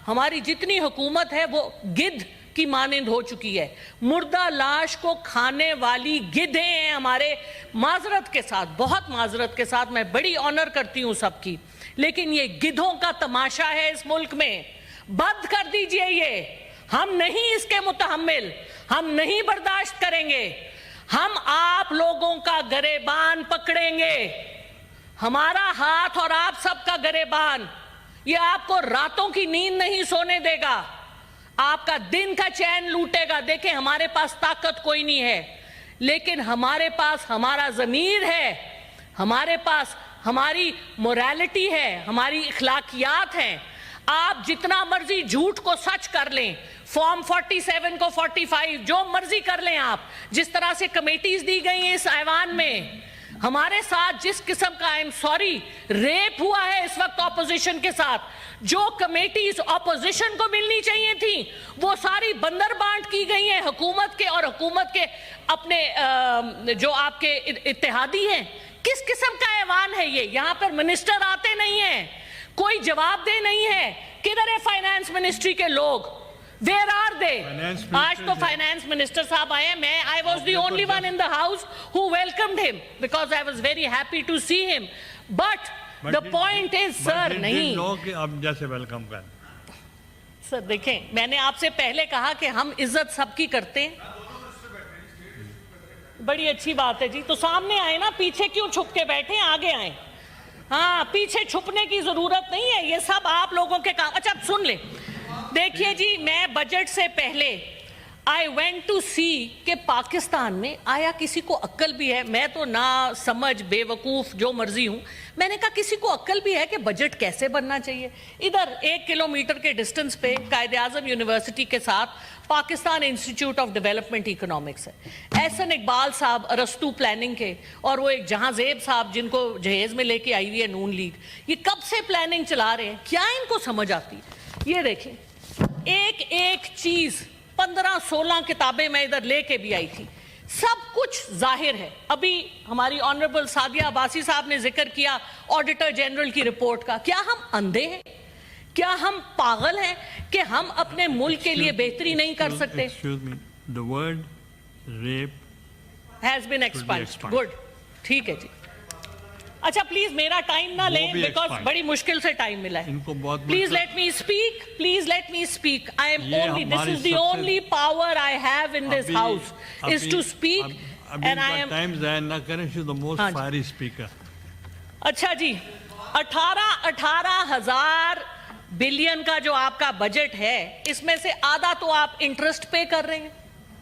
ہماری جتنی حکومت ہے وہ گدھ کی مانند ہو چکی ہے. مردہ لاش کو کھانے والی گدھیں ہیں ہمارے. معذرت کے ساتھ, بہت معذرت کے ساتھ, میں بڑی آنر کرتی ہوں سب کی, لیکن یہ گدھوں کا تماشا ہے اس ملک میں. بند کر دیجئے یہ. ہم نہیں اس کے متحمل, ہم نہیں برداشت کریں گے. ہم آپ لوگوں کا گریبان پکڑیں گے. ہمارا ہاتھ اور آپ سب کا گریبان یہ آپ کو راتوں کی نیند نہیں سونے دے گا, آپ کا دن کا چین لوٹے گا. دیکھیں, ہمارے پاس طاقت کوئی نہیں ہے, لیکن ہمارے پاس ہمارا ضمیر ہے, ہمارے پاس ہماری موریلٹی ہے, ہماری اخلاقیات ہیں. آپ جتنا مرضی جھوٹ کو سچ کر لیں, فارم 47 کو 45, جو مرضی کر لیں آپ, جس طرح سے کمیٹیز دی گئی ہیں اس ایوان میں. ہمارے ساتھ جس قسم کا ریپ ہوا ہے اس وقت اپوزیشن کے ساتھ, جو کمیٹیز اپوزیشن کو ملنی چاہیے تھیں وہ ساری بندر بانٹ کی گئی ہیں حکومت کے, اور حکومت کے اپنے جو آپ کے اتحادی ہیں. کس قسم کا ایوان ہے یہ؟ یہاں پر منسٹر آتے نہیں ہیں, کوئی جواب دہ نہیں ہے. کدھر ہے فائنانس منسٹری کے لوگ؟ Where are they? آج تو فائنانس منسٹر صاحب آئے ہیں. I was the only one in the house who welcomed him because I was very happy to see him. But the point is, sir, نہیں. لوگ اب جیسے ویلکم کر. سر دیکھیں, میں نے آپ سے پہلے کہا کہ ہم عزت سب کی کرتے ہیں. بڑی اچھی بات ہے جی, تو سامنے آئے نا, پیچھے کیوں چھپ کے بیٹھے, آگے آئیں. ہاں, پیچھے چھپنے کی ضرورت نہیں ہے, یہ سب آپ لوگوں کے کام. اچھا سن لیں, دیکھیے جی, میں بجٹ سے پہلے I went to see کہ پاکستان میں آیا کسی کو عقل بھی ہے. میں تو نہ سمجھ, بے وقوف, جو مرضی ہوں. میں نے کہا کسی کو عقل بھی ہے کہ بجٹ کیسے بننا چاہیے. ادھر 1 کلومیٹر کے ڈسٹنس پہ قائد اعظم یونیورسٹی کے ساتھ Pakistan institute of development economics ہے. احسن اقبال صاحب ارسطو پلاننگ کے, اور وہ ایک جہاں زیب صاحب جن کو جہیز میں لے کے آئی ہوئی ہے نون لیگ, یہ کب سے پلاننگ چلا رہے ہیں, کیا ان کو سمجھ آتی ہے؟ یہ دیکھیں, ایک ایک چیز 15-16 کتابیں میں ادھر لے کے بھی آئی تھی, سب کچھ ظاہر ہے. ابھی ہماری آنریبل سعدیہ عباسی صاحب نے ذکر کیا آڈیٹر جنرل کی رپورٹ کا. کیا ہم اندھے ہیں؟ کیا ہم پاگل ہیں کہ ہم اپنے ملک کے لیے بہتری نہیں کر سکتے؟ The word rape has been expunged. Good. ٹھیک ہے جی. اچھا پلیز میرا ٹائم نہ لیں, بیکاز بڑی مشکل سے ٹائم ملا ہے. Please let me speak, please let me speak. I am only, this is the only power I have in this house is to speak, and I am. Time ضائع نہ کریں, she is the most fiery speaker. اچھا جی, 18,000 billion کا جو آپ کا budget ہے, اس میں سے آدھا تو آپ انٹرسٹ پے کر رہے ہیں.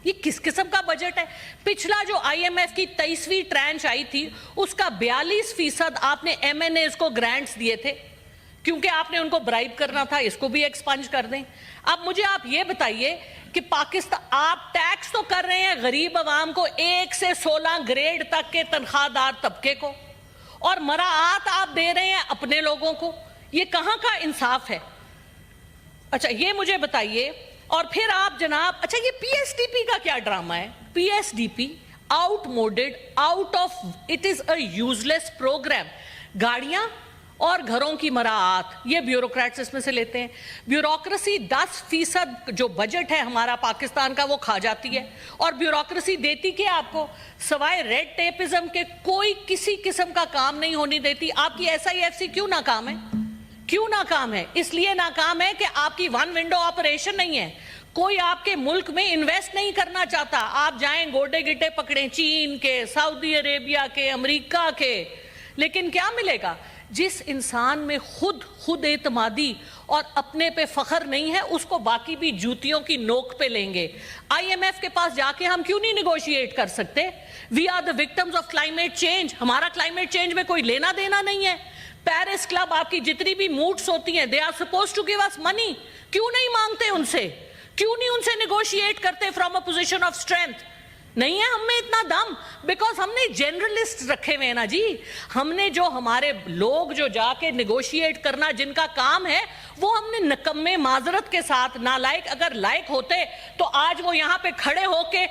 یہ کس قسم کا بجٹ ہے؟ پچھلا جو آئی ایم ایف کی 23ویں ٹرانچ آئی تھی, اس کا 42% آپ نے ایم این ایز کو گرانٹس دیے تھے, کیونکہ آپ نے ان کو برائب کرنا تھا. اس کو بھی ایکسپنج کر دیں. اب مجھے آپ یہ بتائیے کہ پاکستان, آپ ٹیکس تو کر رہے ہیں غریب عوام کو, 1 سے 16 گریڈ تک کے تنخواہ دار طبقے کو, اور مراعات آپ دے رہے ہیں اپنے لوگوں کو. یہ کہاں کا انصاف ہے؟ اچھا یہ مجھے بتائیے. اور پھر آپ جناب, اچھا یہ پی ایس ڈی پی کا کیا ڈرامہ ہے؟ P S D P outmoded, out of, it is a useless program. گاڑیاں اور گھروں کی مراعات, یہ بیوروکریٹس اس میں سے لیتے ہیں. بیوروکریسی 10% جو بجٹ ہے ہمارا پاکستان کا وہ کھا جاتی ہے, اور بیوروکریسی دیتی کہ آپ کو سوائے ریڈ ٹیپزم کے کوئی کسی قسم کا کام نہیں ہونے دیتی. آپ کی ایس آئی ایف سی کیوں ناکام ہے؟ کیوں ناکام ہے؟ اس لیے ناکام ہے کہ آپ کی ون ونڈو آپریشن نہیں ہے. کوئی آپ کے ملک میں انویسٹ نہیں کرنا چاہتا. آپ جائیں گوڈے گٹے پکڑیں چین کے, سعودی عربیہ کے, امریکہ کے, لیکن کیا ملے گا؟ جس انسان میں خود اعتمادی اور اپنے پہ فخر نہیں ہے, اس کو باقی بھی جوتیوں کی نوک پہ لیں گے. آئی ایم ایف کے پاس جا کے ہم کیوں نہیں نیگوشیٹ کر سکتے؟ We are the victims of climate change. ہمارا کلائمیٹ چینج میں کوئی لینا دینا نہیں ہے. پیرس کلب, آپ کی جتنی بھی موٹس ہوتی ہیں, they are supposed to give us money. کیوں نہیں مانگتے ان سے؟ کیوں نہیں ان سے نیگوشیٹ کرتے from a position of strength? نہیں ہے ہم میں اتنا دم, بیکاز ہم نے جنرلسٹ رکھے ہوئے ہیں نا جی. ہم نے جو ہمارے لوگ جو جا کے نیگوشیٹ کرنا جن کا کام ہے, وہ ہم نے نکمے, معذرت کے ساتھ نالائق, اگر لائق ہوتے تو آج وہ یہاں پہ کھڑے ہو کے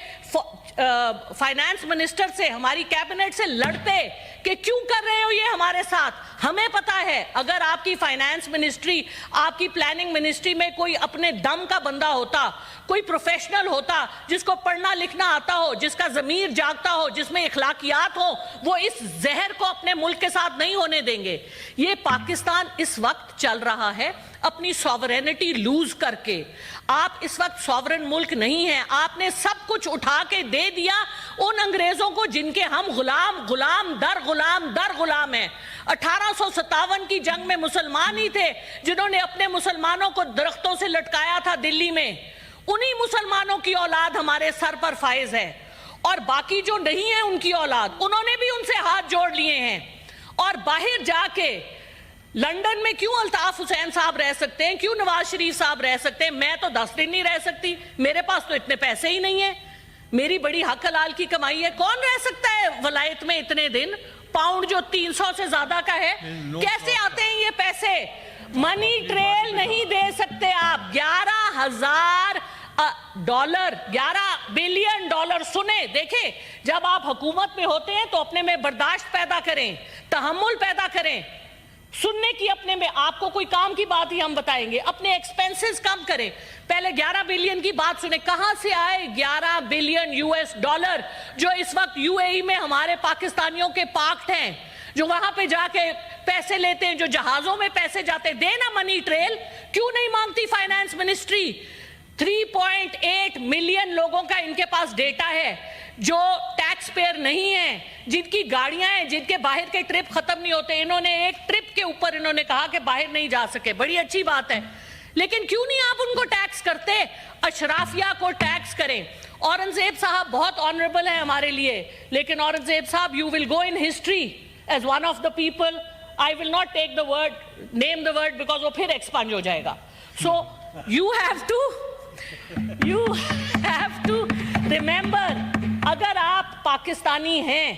فائنانس منسٹر سے, ہماری کیبنٹ سے لڑتے کہ کیوں کر رہے ہو یہ ہمارے ساتھ. ہمیں پتا ہے اگر آپ کی فائنانس منسٹری, آپ کی پلاننگ منسٹری میں کوئی اپنے دم کا بندہ ہوتا, کوئی پروفیشنل ہوتا جس کو پڑھنا لکھنا آتا ہو, جس کا ضمیر جاگتا ہو, جس میں اخلاقیات ہو, وہ اس زہر کو اپنے ملک کے ساتھ نہیں ہونے دیں گے. یہ پاکستان اس وقت چل رہا ہے اپنی سوورینٹی لوز کر کے. آپ اس وقت سوورن ملک نہیں ہیں. آپ نے سب کچھ اٹھا کے دے دیا ان انگریزوں کو جن کے ہم غلام غلام در غلام در غلام ہیں. 1857 کی جنگ میں مسلمان ہی تھے جنہوں نے اپنے مسلمانوں کو درختوں سے لٹکایا تھا دلی میں. انہی مسلمانوں کی اولاد ہمارے سر پر فائز ہے, اور باقی جو نہیں ہے ان کی اولاد, انہوں نے بھی ان سے ہاتھ جوڑ لیے ہیں. اور باہر جا کے لنڈن میں کیوں الطاف حسین صاحب رہ سکتے ہیں, کیوں نواز شریف صاحب رہ سکتے ہیں, میں تو 10 دن نہیں رہ سکتی, میرے پاس تو اتنے پیسے ہی نہیں ہیں, میری بڑی حق حلال کی کمائی ہے. کون رہ سکتا ہے ولایت میں اتنے دن؟ پاؤنڈ جو 300 سے زیادہ کا ہے, کیسے آتے ہیں یہ پیسے؟ منی ٹریل نہیں دے سکتے آپ. 11,000 ڈالر, 11 بلین ڈالر. سنیں, دیکھیں, جب آپ حکومت میں ہوتے ہیں تو اپنے میں برداشت پیدا کریں, تحمل پیدا کریں. سننے کی اپنے میں, آپ کو کوئی کام کی بات ہی ہم بتائیں گے, اپنے ایکسپینسز کم کریں. پہلے 11 بلین کی بات سنیں, کہاں سے آئے 11 بلین US ڈالر جو اس وقت UAE میں ہمارے پاکستانیوں کے پارکڈ ہیں, جو وہاں پہ جا کے پیسے لیتے ہیں, جو جہازوں میں پیسے جاتے ہیں. دینا منی ٹریل. کیوں نہیں مانگتی فائنانس منسٹری؟ 3.8 ملین لوگوں کا ان کے پاس ڈیٹا ہے جو ٹیکس پیئر نہیں ہیں, جن کی گاڑیاں ہیں, جن کے باہر کے ٹرپ ختم نہیں ہوتے. انہوں نے ایک ٹرپ کے اوپر انہوں نے کہا کہ باہر نہیں جا سکے, بڑی اچھی بات ہے, لیکن کیوں نہیں آپ ان کو ٹیکس کرتے؟ اشرافیہ کو ٹیکس کریں. اورنگزیب صاحب بہت آنریبل ہیں ہمارے لیے, لیکن اورنگزیب صاحب you will go in history as one of the people. I will not take the word, name the word, because وہ پھر ایکسپانج ہو جائے گا. So you have to remember, اگر آپ پاکستانی ہیں,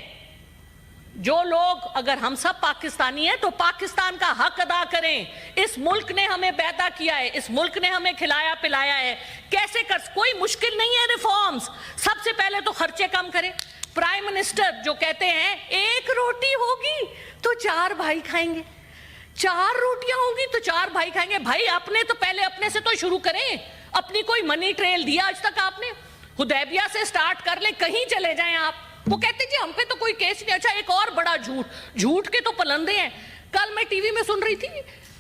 جو لوگ, اگر ہم سب پاکستانی ہیں تو پاکستان کا حق ادا کریں. اس ملک نے ہمیں پیدا کیا ہے, اس ملک نے ہمیں کھلایا پلایا ہے. کیسے کوئی مشکل نہیں ہے ریفارمز. سب سے پہلے تو خرچے کم کریں. پرائم منسٹر جو کہتے ہیں 1 روٹی ہوگی تو 4 بھائی کھائیں گے, 4 روٹیاں ہوگی تو 4 بھائی کھائیں گے. بھائی اپنے تو پہلے اپنے سے تو شروع کریں. اپنی کوئی منی ٹریل دیا آج تک آپ نے؟ حدیبیہ سے سٹارٹ کر لیں, کہیں چلے جائیں آپ. وہ کہتے جی ہم پہ تو کوئی کیس نہیں. اچھا, ایک اور بڑا جھوٹ کے تو پلندے ہیں. کل میں ٹی وی میں سن رہی تھی,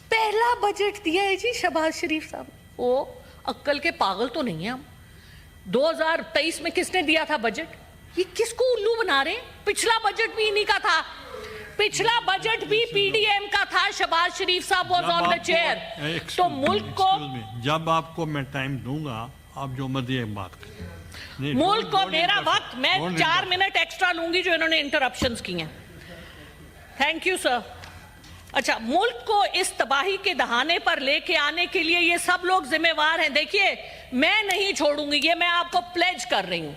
پہلا بجٹ دیا ہے جی شہباز شریف صاحب. او عقل کے پاگل تو نہیں ہیں ہم. 2023 میں کس نے دیا تھا بجٹ؟ یہ کس کو الو بنا رہے ہیں؟ پچھلا بجٹ بھی انہی کا تھا, پچھلا بجٹ بھی PDM کا تھا. شہباز شریف صاحب واز آن دا چیئر. تو ملک کو, جب آپ کو میں ٹائم دوں گا آپ جو مرضی بات کریں. ملک کو میرا وقت, میں 4 منٹ ایکسٹرا لوں گی جو انہوں نے انٹرپشنز کی ہیں. Thank you sir. اچھا, ملک کو اس تباہی کے دہانے پر لے کے آنے کے لیے یہ سب لوگ ذمہ وار ہیں. دیکھیے, میں نہیں چھوڑوں گی, یہ میں آپ کو پلیج کر رہی ہوں.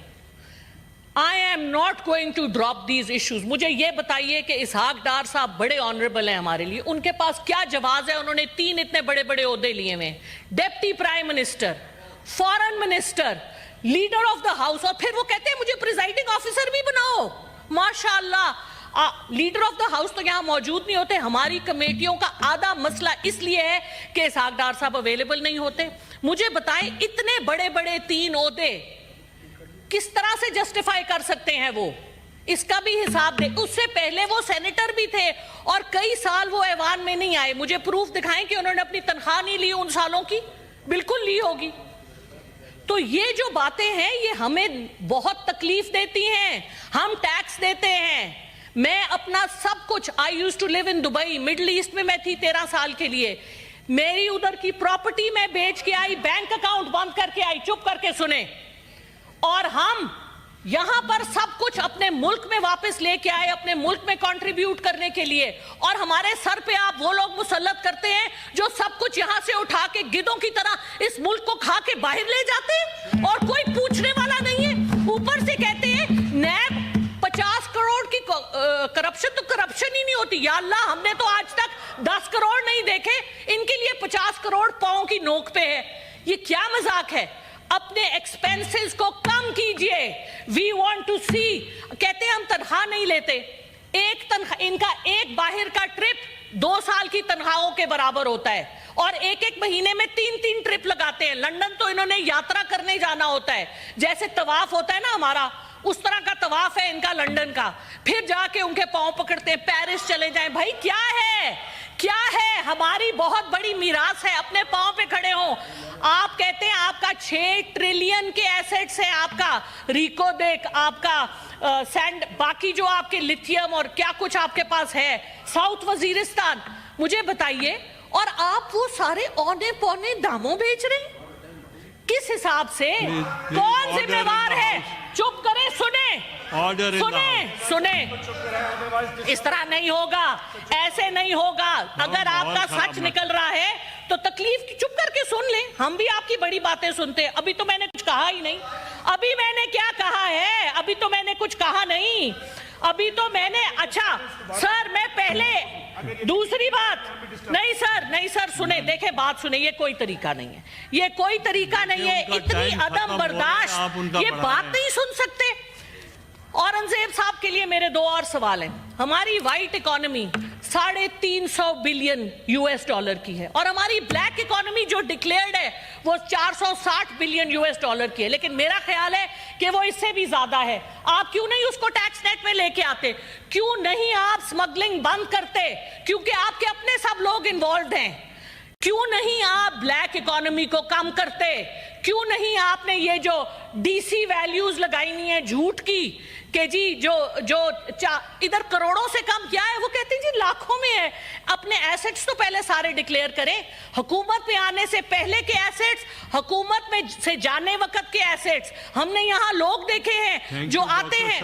I am not going to drop these issues. مجھے یہ بتائیے کہ اسحاق ڈار صاحب بڑے آنریبل ہیں ہمارے لیے, ان کے پاس کیا جواز ہے؟ انہوں نے 3 اتنے بڑے بڑے عہدے لیے ہوئے, deputy prime minister, foreign minister, leader of the house, اور پھر وہ کہتے ہیں مجھے پریزائڈنگ آفیسر بھی بناؤ. ماشاءاللہ, لیڈر آف دا ہاؤس تو یہاں موجود نہیں ہوتے. ہماری کمیٹیوں کا آدھا مسئلہ اس لیے ہے کہ اسحاق ڈار صاحب اویلیبل نہیں ہوتے. مجھے بتائیں, اتنے بڑے بڑے 3 عہدے کس طرح سے جسٹیفائی کر سکتے ہیں وہ؟ اس کا بھی حساب دے. اس سے پہلے وہ سینیٹر بھی تھے اور کئی سال وہ ایوان میں نہیں آئے. مجھے پروف دکھائیں کہ انہوں نے اپنی تنخواہ نہیں لی ان سالوں کی. بالکل لی ہوگی. تو یہ جو باتیں ہیں یہ ہمیں بہت تکلیف دیتی ہیں. ہم ٹیکس دیتے ہیں. میں اپنا سب کچھ, I used to live in Dubai, Middle East میں تھی 13 سال کے لیے. میری ادھر کی پراپرٹی میں بیچ کے آئی, بینک اکاؤنٹ بند کر کے آئی. چپ کر کے سنیں. اور ہم یہاں پر سب کچھ اپنے ملک میں واپس لے کے آئے, اپنے ملک میں کنٹریبیوٹ کرنے کے لیے. اور ہمارے سر پہ آپ وہ لوگ مسلط کرتے ہیں جو سب کچھ یہاں سے اٹھا کے گدوں کی طرح اس ملک کو کھا کے باہر لے جاتے ہیں اور کوئی پوچھنے والا نہیں ہے. اوپر سے کہتے ہیں نیب 50 کروڑ کی کرپشن, تو کرپشن ہی نہیں ہوتی. یا اللہ, ہم نے تو آج تک 10 کروڑ نہیں دیکھے, ان کے لیے 50 کروڑ پاؤں کی نوک پہ ہے. یہ کیا مذاق ہے؟ اپنے ایکسپینسز کو کم کیجئے. وی وانٹ ٹو سی. کہتے ہیں ہم تنخواہ نہیں لیتے. ان کا ایک باہر کا ٹرپ 2 سال کی تنخواہوں کے برابر ہوتا ہے اور ایک مہینے میں 3 ٹرپ لگاتے ہیں. لندن تو انہوں نے یاترا کرنے جانا ہوتا ہے, جیسے طواف ہوتا ہے نا ہمارا, اس طرح کا طواف ہے ان کا لندن کا. پھر جا کے ان کے پاؤں پکڑتے ہیں, پیرس چلے جائیں. بھائی کیا ہے, کیا ہے؟ ہماری بہت بڑی میراث ہے, اپنے پاؤں پہ کھڑے ہوں. آپ کہتے ہیں آپ کا 6 ٹریلین کے ایسیٹس ہیں, آپ کا ریکو دیک, آپ کا سینڈ, باقی جو آپ کے لیتھیم اور کیا کچھ آپ کے پاس ہے, ساؤتھ وزیرستان. مجھے بتائیے, اور آپ وہ سارے اونے پونے داموں بیچ رہے ہیں, کس حساب سے؟ کون ذمہ دار ہے؟ چپ کریں, سنیں. اس طرح نہیں ہوگا, ایسے نہیں ہوگا. اگر آپ کا سچ نکل رہا ہے تو تکلیف کی چپ کر کے سن لیں. ہم بھی آپ کی بڑی باتیں سنتے. ابھی تو میں نے کچھ کہا ہی نہیں. ابھی میں نے کیا کہا ہے؟ ابھی تو میں نے کچھ کہا نہیں. ابھی تو میں نے, اچھا سر, میں پہلے دوسری بات نہیں سر سنیں, دیکھیں بات سنیں. یہ کوئی طریقہ نہیں ہے, یہ کوئی طریقہ نہیں ہے. اتنی عدم برداشت, یہ بات نہیں سن سکتے. اورنگزیب صاحب کے لیے میرے 2 اور سوال ہیں. ہماری وائٹ اکانومی $350 بلین کی ہے, اور ہماری بلیک اکانومی جو ڈکلیئرڈ ہے وہ $460 بلین کی ہے. لیکن میرا خیال ہے کہ وہ اس سے بھی زیادہ ہے. آپ کیوں نہیں اس کو ٹیکس نیٹ میں لے کے آتے؟ کیوں نہیں آپ سمگلنگ بند کرتے؟ کیونکہ آپ کے اپنے سب لوگ انوالوڈ ہیں. کیوں نہیں آپ بلیک اکانومی کو کم کرتے؟ کیوں نہیں آپ نے یہ جو ڈی سی ویلیوز لگائی ہوئی ہیں جھوٹ کی کہ جی جو ادھر کروڑوں سے کم کیا ہے, وہ کہتے ہیں جی لاکھوں میں ہے. اپنے ایسٹس تو پہلے سارے ڈکلیئر کریں. حکومت میں آنے سے پہلے کے ایسٹس, حکومت میں سے جانے وقت کے ایسٹس. ہم نے یہاں لوگ دیکھے ہیں جو آتے ہیں.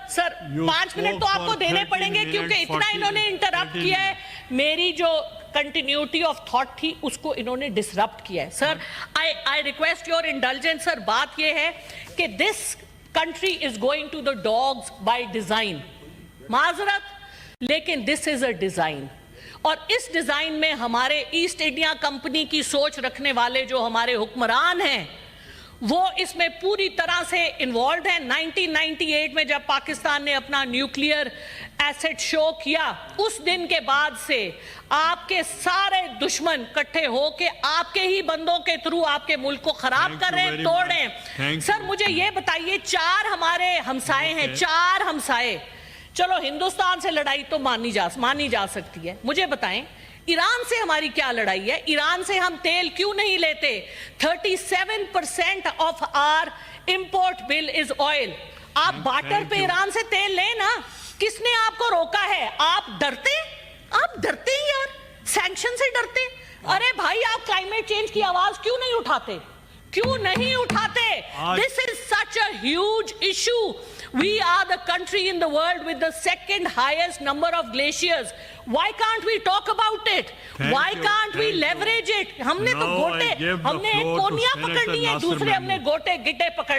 سر 5 منٹ تو آپ کو دینے پڑیں گے کیونکہ اتنا انہوں نے انٹرپٹ کیا ہے. میری جو کنٹینیوٹی آف تھاٹ تھی اس کو انہوں نے ڈسرپٹ کیا ہے. سر I request your indulgence. سر بات یہ ہے کہ this country is going to the dogs by design. معذرت, لیکن this is a design. اور اس ڈیزائن میں ہمارے ایسٹ انڈیا کمپنی کی سوچ رکھنے والے جو ہمارے حکمران ہیں وہ اس میں پوری طرح سے انوالوڈ ہیں. 1998 میں جب پاکستان نے اپنا نیوکلیئر ایسٹ شو کیا, اس دن کے بعد سے آپ کے سارے دشمن کٹھے ہو کے آپ کے ہی بندوں کے تھرو آپ کے ملک کو خراب کر رہے ہیں, توڑ رہے ہیں. سر مجھے یہ بتائیے, 4 ہمارے ہمسائے ہیں, 4 ہمسائے. چلو ہندوستان سے لڑائی تو مانی جا سکتی ہے. مجھے بتائیں ایران سے ہماری کیا لڑائی ہے؟ ایران سے ہم تیل کیوں نہیں لیتے؟ 37% of our import bill is oil. آپ بارٹر پہ ایران سے تیل لیں نا. کس نے آپ کو روکا ہے؟ آپ ڈرتے ہیں یار, سینکشن سے ڈرتے. ارے بھائی, آپ کلائمیٹ چینج کی آواز کیوں نہیں اٹھاتے؟ This is such a huge issue. We are the country in the world with the 2nd highest number of glaciers. Why can't we talk about it? Why can't we leverage it? ہم نے تو گوٹے, ہم نے ایک کونیا پکڑنی ہے, دوسرے ہم نے گوٹے گٹے پکڑ